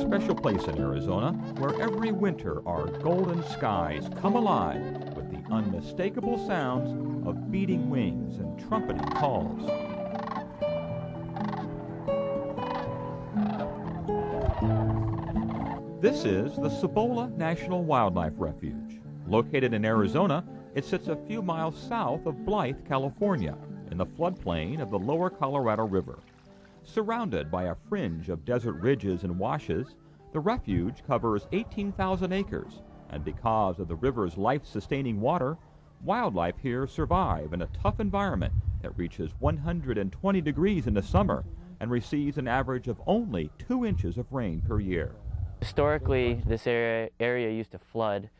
special place in Arizona where every winter our golden skies come alive with the unmistakable sounds of beating wings and trumpeting calls. This is the Cibola National Wildlife Refuge. Located in Arizona, it sits a few miles south of Blythe, California, in the floodplain of the lower Colorado River. Surrounded by a fringe of desert ridges and washes, the refuge covers 18,000 acres, and because of the river's life-sustaining water, wildlife here survive in a tough environment that reaches 120 degrees in the summer and receives an average of only 2 inches of rain per year. Historically, this area used to flood,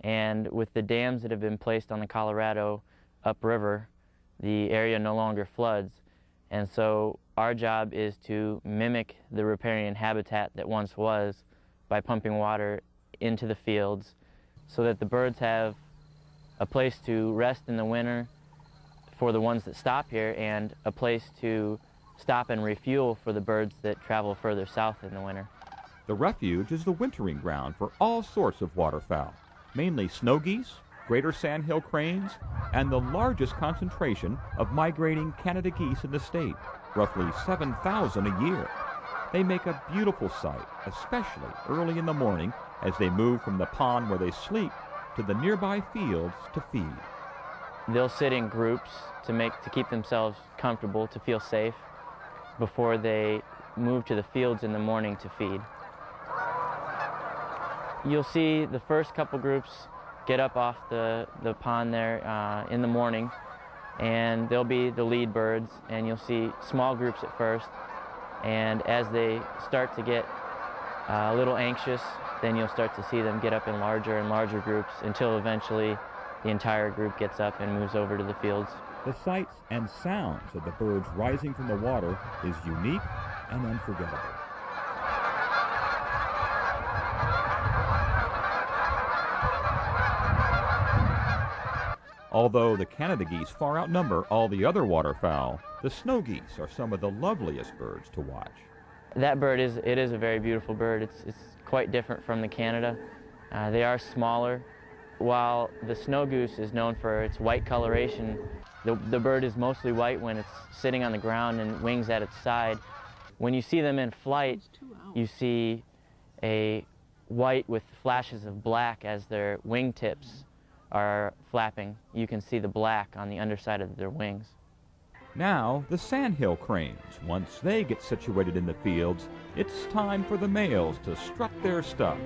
and with the dams that have been placed on the Colorado upriver, the area no longer floods. And so our job is to mimic the riparian habitat that once was by pumping water into the fields so that the birds have a place to rest in the winter for the ones that stop here and a place to stop and refuel for the birds that travel further south in the winter. The refuge is the wintering ground for all sorts of waterfowl, mainly snow geese, greater sandhill cranes, and the largest concentration of migrating Canada geese in the state, roughly 7,000 a year. They make a beautiful sight, especially early in the morning as they move from the pond where they sleep to the nearby fields to feed. They'll sit in groups to keep themselves comfortable, to feel safe, before they move to the fields in the morning to feed. You'll see the first couple groups get up off the pond there in the morning, and they'll be the lead birds, and you'll see small groups at first, and as they start to get a little anxious, then you'll start to see them get up in larger and larger groups until eventually the entire group gets up and moves over to the fields. The sights and sounds of the birds rising from the water is unique and unforgettable. Although the Canada geese far outnumber all the other waterfowl, the snow geese are some of the loveliest birds to watch. That bird is a very beautiful bird. It's quite different from the Canada. They are smaller. While the snow goose is known for its white coloration, the bird is mostly white when it's sitting on the ground and wings at its side. When you see them in flight, you see a white with flashes of black as their wingtips are flapping. You can see the black on the underside of their wings. Now, the sandhill cranes, once they get situated in the fields, it's time for the males to strut their stuff,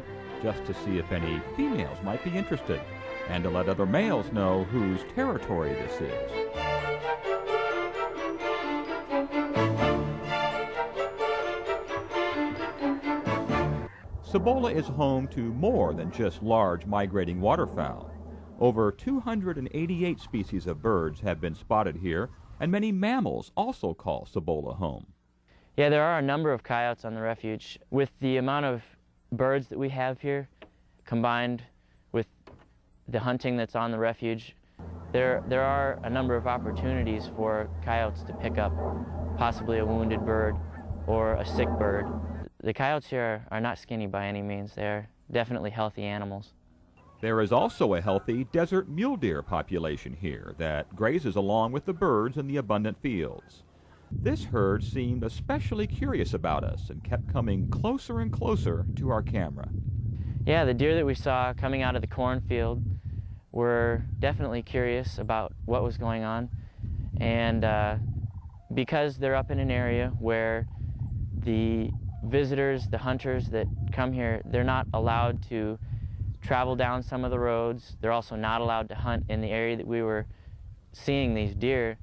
just to see if any females might be interested, and to let other males know whose territory this is. Cibola is home to more than just large migrating waterfowl. Over 288 species of birds have been spotted here, and many mammals also call Cibola home. Yeah, there are a number of coyotes on the refuge. With the amount of birds that we have here, combined with the hunting that's on the refuge, there are a number of opportunities for coyotes to pick up possibly a wounded bird or a sick bird. The coyotes here are not skinny by any means. They're definitely healthy animals. There is also a healthy desert mule deer population here that grazes along with the birds in the abundant fields. This herd seemed especially curious about us and kept coming closer and closer to our camera. Yeah, the deer that we saw coming out of the cornfield were definitely curious about what was going on. And because they're up in an area where the visitors, the hunters that come here, they're not allowed to travel down some of the roads. They're also not allowed to hunt in the area that we were seeing these deer.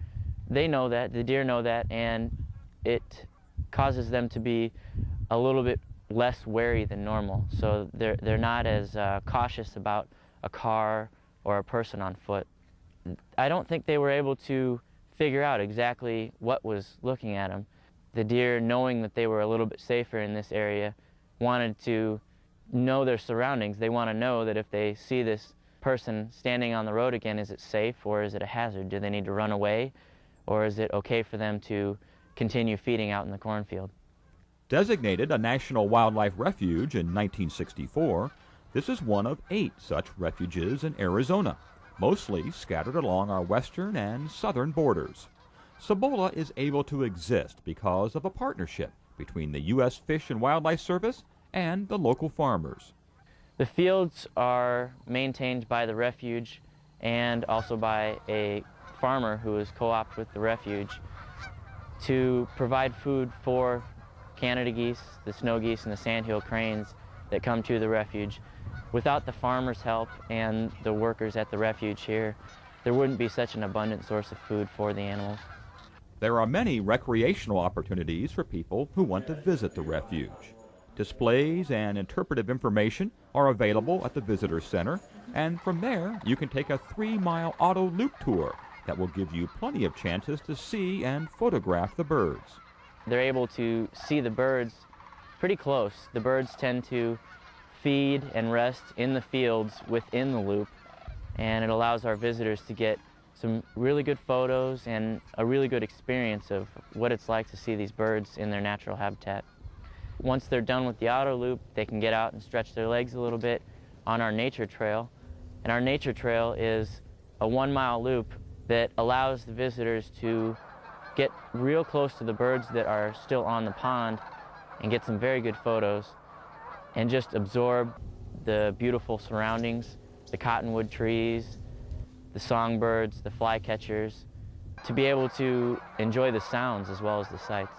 They know that, the deer know that, and it causes them to be a little bit less wary than normal. So they're not as cautious about a car or a person on foot. I don't think they were able to figure out exactly what was looking at them. The deer, knowing that they were a little bit safer in this area, wanted to know their surroundings. They want to know that if they see this person standing on the road again, is it safe or is it a hazard? Do they need to run away, or is it okay for them to continue feeding out in the cornfield? Designated a National Wildlife Refuge in 1964, this is one of 8 such refuges in Arizona, mostly scattered along our western and southern borders. Cibola is able to exist because of a partnership between the U.S. Fish and Wildlife Service and the local farmers. The fields are maintained by the refuge and also by a farmer who is co-opted with the refuge to provide food for Canada geese, the snow geese, and the sandhill cranes that come to the refuge. Without the farmers' help and the workers at the refuge here, there wouldn't be such an abundant source of food for the animals. There are many recreational opportunities for people who want to visit the refuge. Displays and interpretive information are available at the Visitor Center, and from there you can take a 3-mile auto loop tour that will give you plenty of chances to see and photograph the birds. They're able to see the birds pretty close. The birds tend to feed and rest in the fields within the loop, and it allows our visitors to get some really good photos and a really good experience of what it's like to see these birds in their natural habitat. Once they're done with the auto loop, they can get out and stretch their legs a little bit on our nature trail. And our nature trail is a 1-mile loop that allows the visitors to get real close to the birds that are still on the pond and get some very good photos and just absorb the beautiful surroundings, the cottonwood trees, the songbirds, the flycatchers, to be able to enjoy the sounds as well as the sights.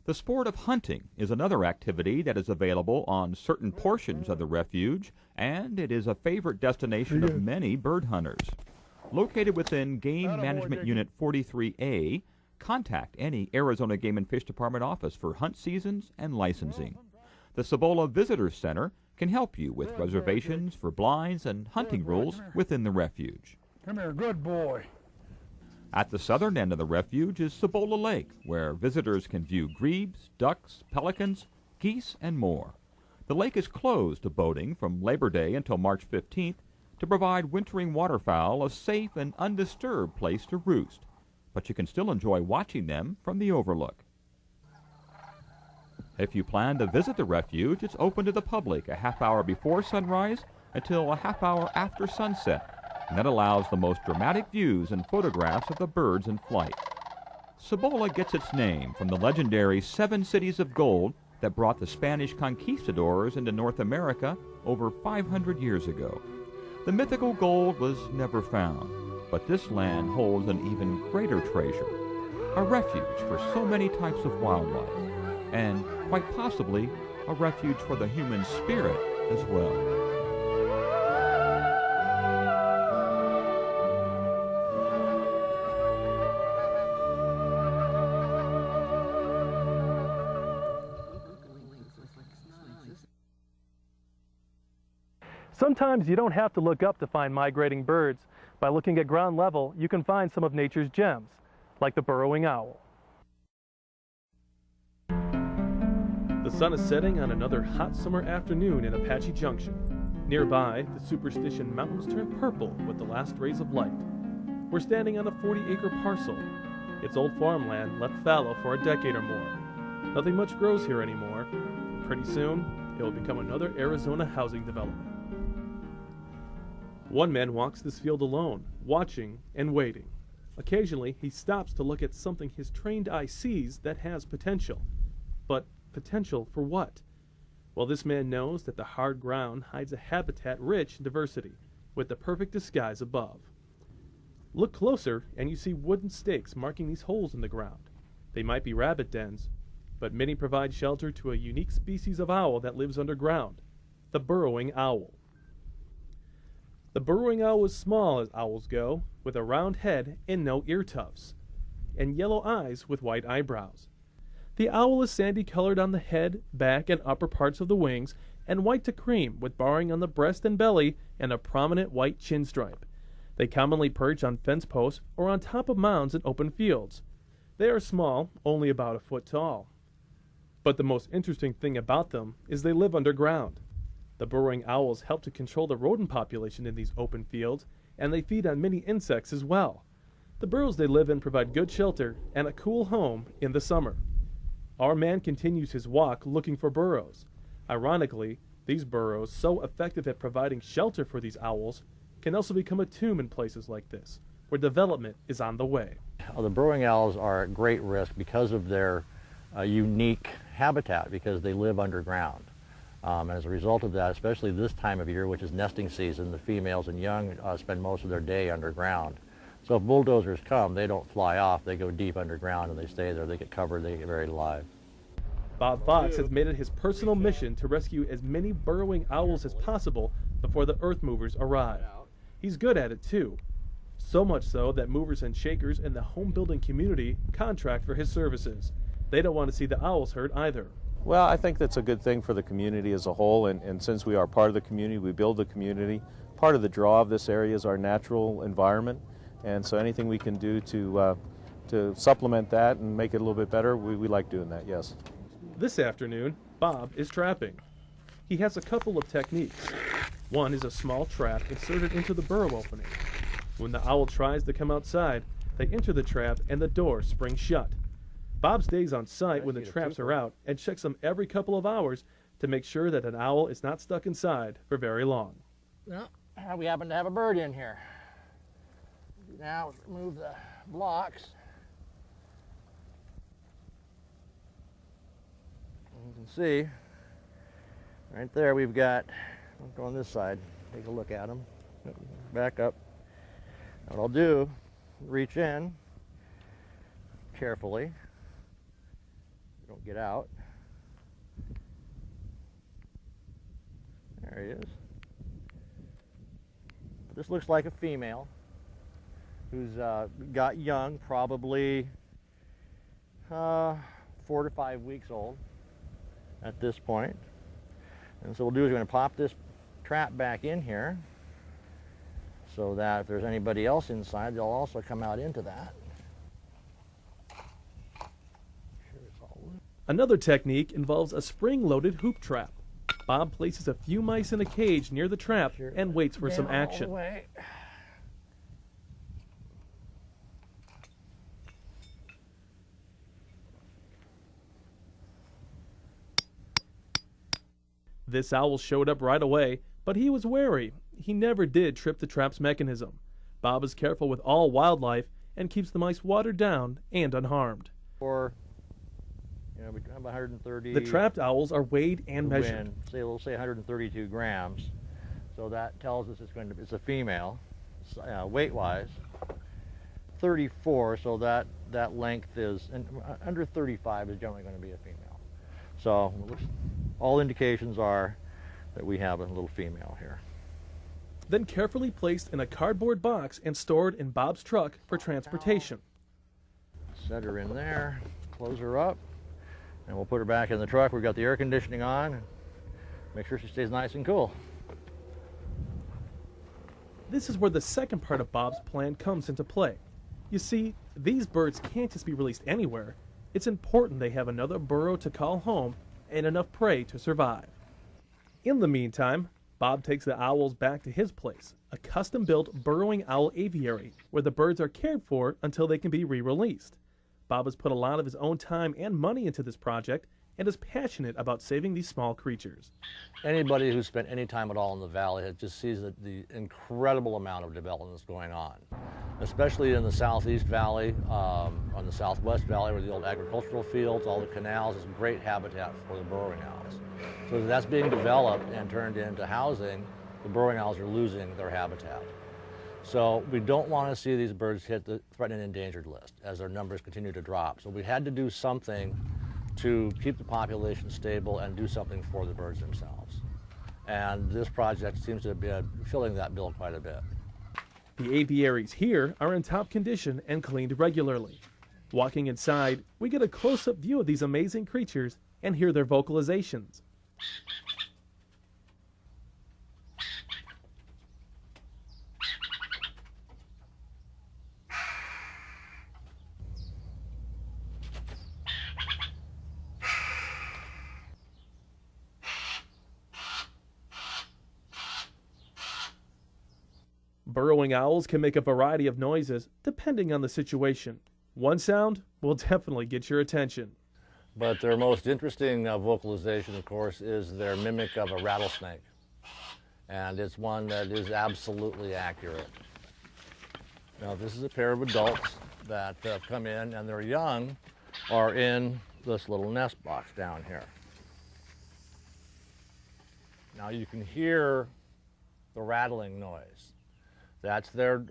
The sport of hunting is another activity that is available on certain portions of the refuge, and it is a favorite destination of many bird hunters. Located within Game Management Unit 43A, contact any Arizona Game and Fish Department office for hunt seasons and licensing. The Cibola Visitor Center can help you with reservations for blinds and hunting rules within the refuge. Come here, good boy. At the southern end of the refuge is Cibola Lake, where visitors can view grebes, ducks, pelicans, geese, and more. The lake is closed to boating from Labor Day until March 15th to provide wintering waterfowl a safe and undisturbed place to roost, but you can still enjoy watching them from the overlook. If you plan to visit the refuge, it's open to the public a half hour before sunrise until a half hour after sunset, and that allows the most dramatic views and photographs of the birds in flight. Cibola gets its name from the legendary 7 cities of gold that brought the Spanish conquistadors into North America over 500 years ago. The mythical gold was never found, but this land holds an even greater treasure, a refuge for so many types of wildlife, and quite possibly a refuge for the human spirit as well. Sometimes you don't have to look up to find migrating birds. By looking at ground level, you can find some of nature's gems, like the burrowing owl. The sun is setting on another hot summer afternoon in Apache Junction. Nearby, the Superstition Mountains turn purple with the last rays of light. We're standing on a 40-acre parcel. It's old farmland left fallow for a decade or more. Nothing much grows here anymore. Pretty soon, it will become another Arizona housing development. One man walks this field alone, watching and waiting. Occasionally, he stops to look at something his trained eye sees that has potential. But potential for what? Well, this man knows that the hard ground hides a habitat rich in diversity, with the perfect disguise above. Look closer, and you see wooden stakes marking these holes in the ground. They might be rabbit dens, but many provide shelter to a unique species of owl that lives underground, the burrowing owl. The burrowing owl is small as owls go, with a round head and no ear tufts, and yellow eyes with white eyebrows. The owl is sandy colored on the head, back, and upper parts of the wings, and white to cream with barring on the breast and belly and a prominent white chin stripe. They commonly perch on fence posts or on top of mounds in open fields. They are small, only about a foot tall. But the most interesting thing about them is they live underground. The burrowing owls help to control the rodent population in these open fields, and they feed on many insects as well. The burrows they live in provide good shelter and a cool home in the summer. Our man continues his walk looking for burrows. Ironically, these burrows, so effective at providing shelter for these owls, can also become a tomb in places like this, where development is on the way. The burrowing owls are at great risk because of their unique habitat, because they live underground. And as a result of that, especially this time of year, which is nesting season, the females and young spend most of their day underground. So if bulldozers come, they don't fly off, they go deep underground and they stay there. They get covered, they get buried alive. Bob Fox has made it his personal mission to rescue as many burrowing owls as possible before the earth movers arrive. He's good at it too. So much so that movers and shakers in the home building community contract for his services. They don't want to see the owls hurt either. Well, I think that's a good thing for the community as a whole, and since we are part of the community, we build the community. Part of the draw of this area is our natural environment, and so anything we can do to supplement that and make it a little bit better, we like doing that, yes. This afternoon, Bob is trapping. He has a couple of techniques. One is a small trap inserted into the burrow opening. When the owl tries to come outside, they enter the trap and the door springs shut. Bob stays on site when the traps are out and checks them every couple of hours to make sure that an owl is not stuck inside for very long. Well, we happen to have a bird in here. Now remove the blocks. You can see right there we've got, I'll go on this side, take a look at them. Back up. What I'll do, reach in carefully. Don't get out. There he is. This looks like a female who's got young, probably 4 to 5 weeks old at this point. And so what we'll do is we're going to pop this trap back in here so that if there's anybody else inside, they'll also come out into that. Another technique involves a spring-loaded hoop trap. Bob places a few mice in a cage near the trap and waits for some action. This owl showed up right away, but he was wary. He never did trip the trap's mechanism. Bob is careful with all wildlife and keeps the mice watered down and unharmed. Or, you know, we have 130. The trapped owls are weighed and measured. We'll say 132 grams. So that tells us it's a female, weight-wise. 34, so that length is, and under 35 is generally going to be a female. So all indications are that we have a little female here. Then carefully placed in a cardboard box and stored in Bob's truck for transportation. Set her in there, close her up, and we'll put her back in the truck. We've got the air conditioning on, and make sure she stays nice and cool. This is where the second part of Bob's plan comes into play. You see, these birds can't just be released anywhere. It's important they have another burrow to call home and enough prey to survive. In the meantime, Bob takes the owls back to his place, a custom-built burrowing owl aviary where the birds are cared for until they can be re-released. Bob has put a lot of his own time and money into this project and is passionate about saving these small creatures. Anybody who's spent any time at all in the valley just sees the incredible amount of development that's going on, especially in the Southeast Valley, on the Southwest Valley where the old agricultural fields, all the canals, is great habitat for the burrowing owls. So as that's being developed and turned into housing, the burrowing owls are losing their habitat. So we don't want to see these birds hit the threatened and endangered list as their numbers continue to drop. So we had to do something to keep the population stable and do something for the birds themselves. And this project seems to be filling that bill quite a bit. The aviaries here are in top condition and cleaned regularly. Walking inside, we get a close-up view of these amazing creatures and hear their vocalizations. Burrowing owls can make a variety of noises depending on the situation. One sound will definitely get your attention. But their most interesting vocalization, of course, is their mimic of a rattlesnake. And it's one that is absolutely accurate. Now, this is a pair of adults that have come in, and their young are in this little nest box down here. Now you can hear the rattling noise. That's their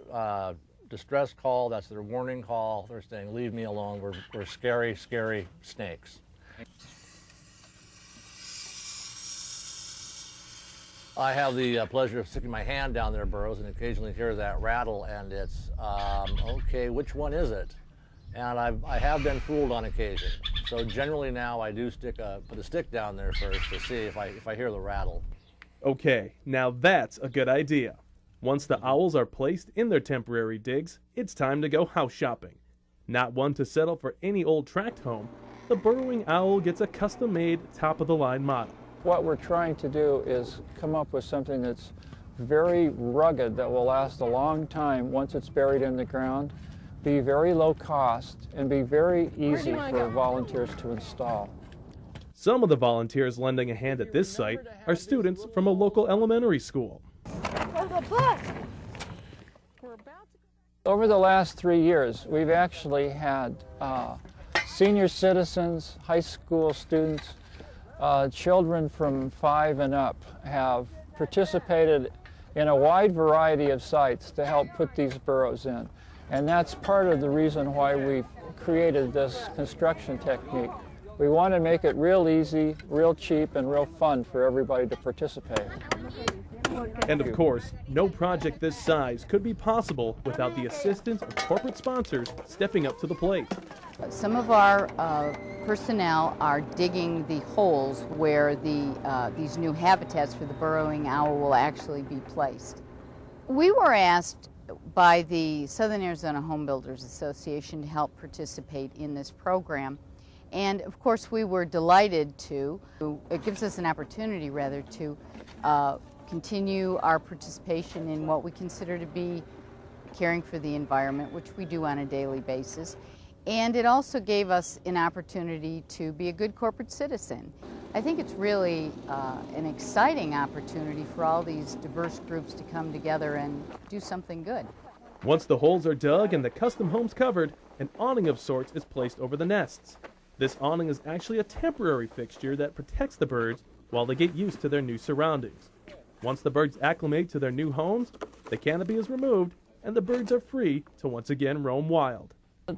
distress call, that's their warning call. They're saying, leave me alone, we're scary, scary snakes. I have the pleasure of sticking my hand down their burrows and occasionally hear that rattle, and it's, okay, which one is it? And I have been fooled on occasion. So generally now I do put a stick down there first to see if I hear the rattle. Okay, now that's a good idea. Once the owls are placed in their temporary digs, it's time to go house shopping. Not one to settle for any old tract home, the burrowing owl gets a custom-made, top-of-the-line model. What we're trying to do is come up with something that's very rugged, that will last a long time once it's buried in the ground, be very low cost, and be very easy for volunteers to install. Some of the volunteers lending a hand at this site are students from a local elementary school. Over the last 3 years, we've actually had senior citizens, high school students, children from 5 and up have participated in a wide variety of sites to help put these burrows in. And that's part of the reason why we've created this construction technique. We want to make it real easy, real cheap, and real fun for everybody to participate. And of course, no project this size could be possible without the assistance of corporate sponsors stepping up to the plate. Some of our personnel are digging the holes where these new habitats for the burrowing owl will actually be placed. We were asked by the Southern Arizona Home Builders Association to help participate in this program. And of course we were delighted to. It gives us an opportunity rather to continue our participation in what we consider to be caring for the environment, which we do on a daily basis. And it also gave us an opportunity to be a good corporate citizen. I think it's really an exciting opportunity for all these diverse groups to come together and do something good. Once the holes are dug and the custom homes covered, an awning of sorts is placed over the nests. This awning is actually a temporary fixture that protects the birds while they get used to their new surroundings. Once the birds acclimate to their new homes, the canopy is removed and the birds are free to once again roam wild.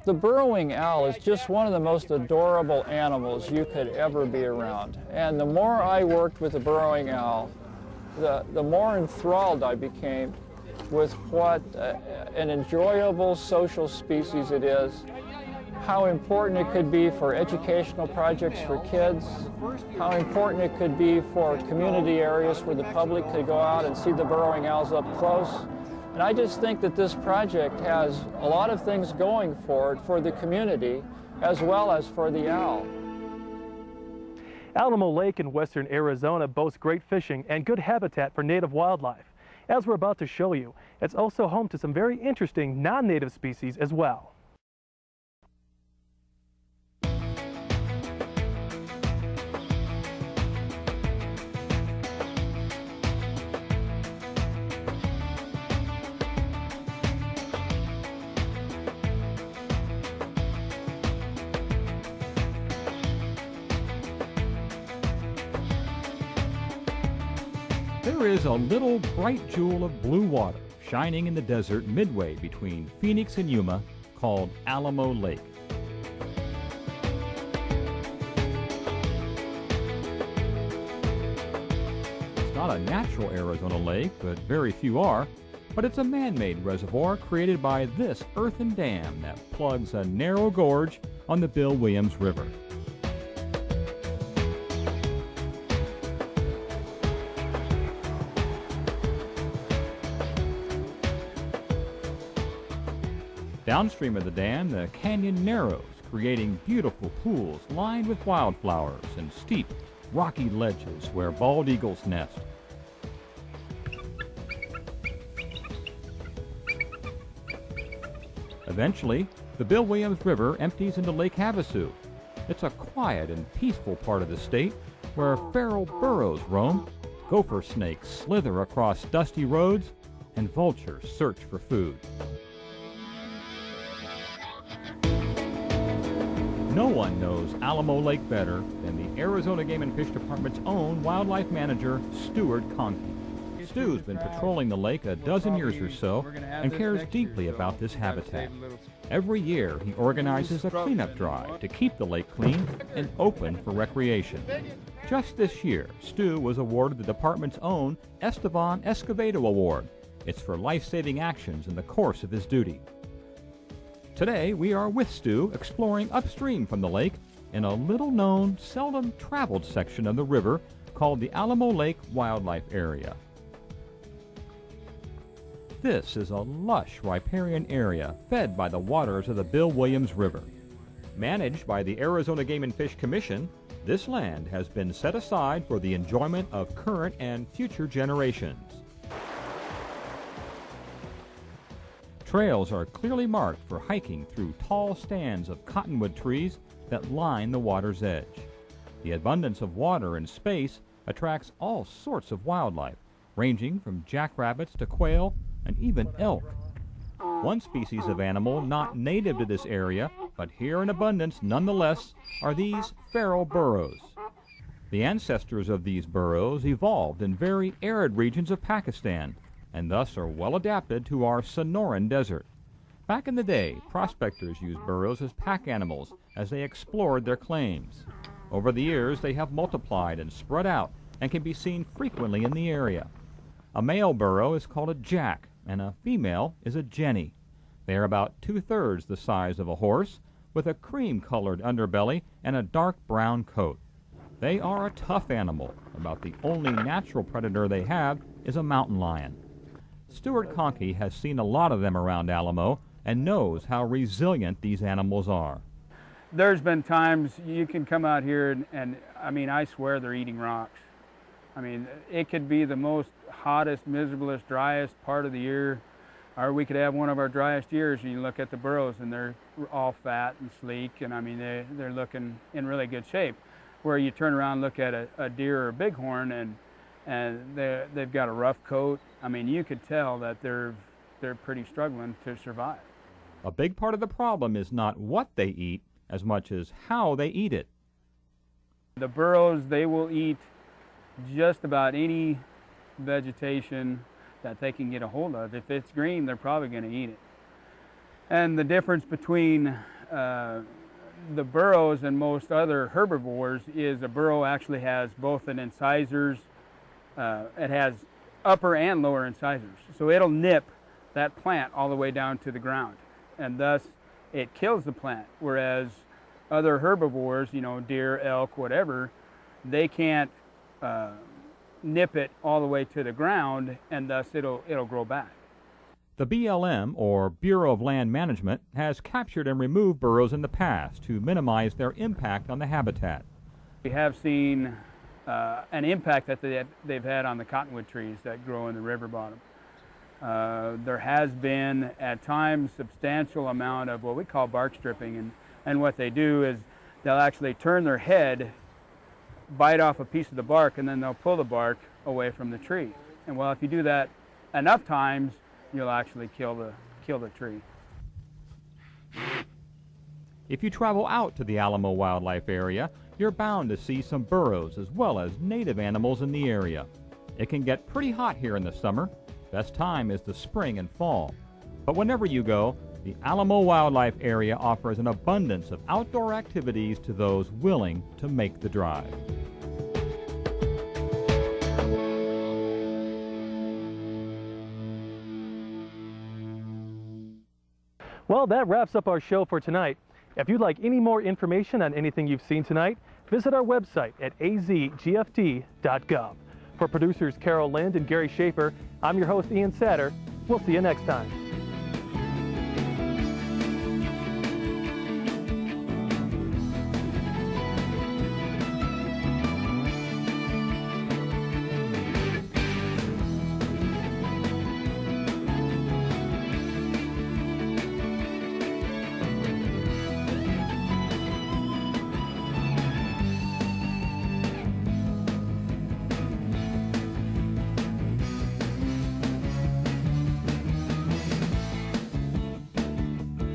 The burrowing owl is just one of the most adorable animals you could ever be around. And the more I worked with the burrowing owl, the more enthralled I became with what an enjoyable social species it is, how important it could be for educational projects for kids, how important it could be for community areas where the public could go out and see the burrowing owls up close. And I just think that this project has a lot of things going for it for the community as well as for the owl. Alamo Lake in western Arizona boasts great fishing and good habitat for native wildlife. As we're about to show you, it's also home to some very interesting non-native species as well. There is a little bright jewel of blue water shining in the desert midway between Phoenix and Yuma called Alamo Lake. It's not a natural Arizona lake, but very few are, but it's a man-made reservoir created by this earthen dam that plugs a narrow gorge on the Bill Williams River. Downstream of the dam, the canyon narrows, creating beautiful pools lined with wildflowers and steep, rocky ledges where bald eagles nest. Eventually, the Bill Williams River empties into Lake Havasu. It's a quiet and peaceful part of the state where feral burros roam, gopher snakes slither across dusty roads, and vultures search for food. No one knows Alamo Lake better than the Arizona Game and Fish Department's own wildlife manager, Stuart Conkey. Stu's been patrolling the lake a dozen years or so and cares deeply about this habitat. Every year, he organizes a cleanup drive to keep the lake clean and open for recreation. Just this year, Stu was awarded the department's own Esteban Escovedo Award. It's for life-saving actions in the course of his duty. Today, we are with Stu exploring upstream from the lake in a little-known, seldom-traveled section of the river called the Alamo Lake Wildlife Area. This is a lush riparian area fed by the waters of the Bill Williams River. Managed by the Arizona Game and Fish Commission, this land has been set aside for the enjoyment of current and future generations. Trails are clearly marked for hiking through tall stands of cottonwood trees that line the water's edge. The abundance of water and space attracts all sorts of wildlife, ranging from jackrabbits to quail and even elk. One species of animal not native to this area, but here in abundance nonetheless, are these feral burros. The ancestors of these burros evolved in very arid regions of Pakistan, and thus are well adapted to our Sonoran Desert. Back in the day, prospectors used burros as pack animals as they explored their claims. Over the years, they have multiplied and spread out and can be seen frequently in the area. A male burro is called a jack, and a female is a jenny. They are about 2/3 the size of a horse, with a cream-colored underbelly and a dark brown coat. They are a tough animal. About the only natural predator they have is a mountain lion. Stuart Conkey has seen a lot of them around Alamo and knows how resilient these animals are. There's been times you can come out here and I mean, I swear they're eating rocks. I mean, it could be the most hottest, miserablest, driest part of the year, or we could have one of our driest years and you look at the burros and they're all fat and sleek, and I mean, they're looking in really good shape. Where you turn around and look at a deer or a bighorn and they've got a rough coat. I mean, you could tell that they're pretty struggling to survive. A big part of the problem is not what they eat as much as how they eat it. The burros, they will eat just about any vegetation that they can get a hold of. If it's green, they're probably going to eat it. And the difference between the burros and most other herbivores is a burro actually has both an incisors, it has upper and lower incisors. So it'll nip that plant all the way down to the ground, and thus it kills the plant. Whereas other herbivores, you know, deer, elk, whatever, they can't nip it all the way to the ground, and thus it'll grow back. The BLM, or Bureau of Land Management, has captured and removed burros in the past to minimize their impact on the habitat. We have seen an impact that they've had on the cottonwood trees that grow in the river bottom. There has been, at times, substantial amount of what we call bark stripping, and what they do is they'll actually turn their head, bite off a piece of the bark, and then they'll pull the bark away from the tree. And well, if you do that enough times, you'll actually kill the tree. If you travel out to the Alamo Wildlife Area, you're bound to see some burros as well as native animals in the area. It can get pretty hot here in the summer. Best time is the spring and fall. But whenever you go, the Alamo Wildlife Area offers an abundance of outdoor activities to those willing to make the drive. Well, that wraps up our show for tonight. If you'd like any more information on anything you've seen tonight, visit our website at azgft.gov. For producers Carol Lind and Gary Schaefer, I'm your host Ian Satter. We'll see you next time.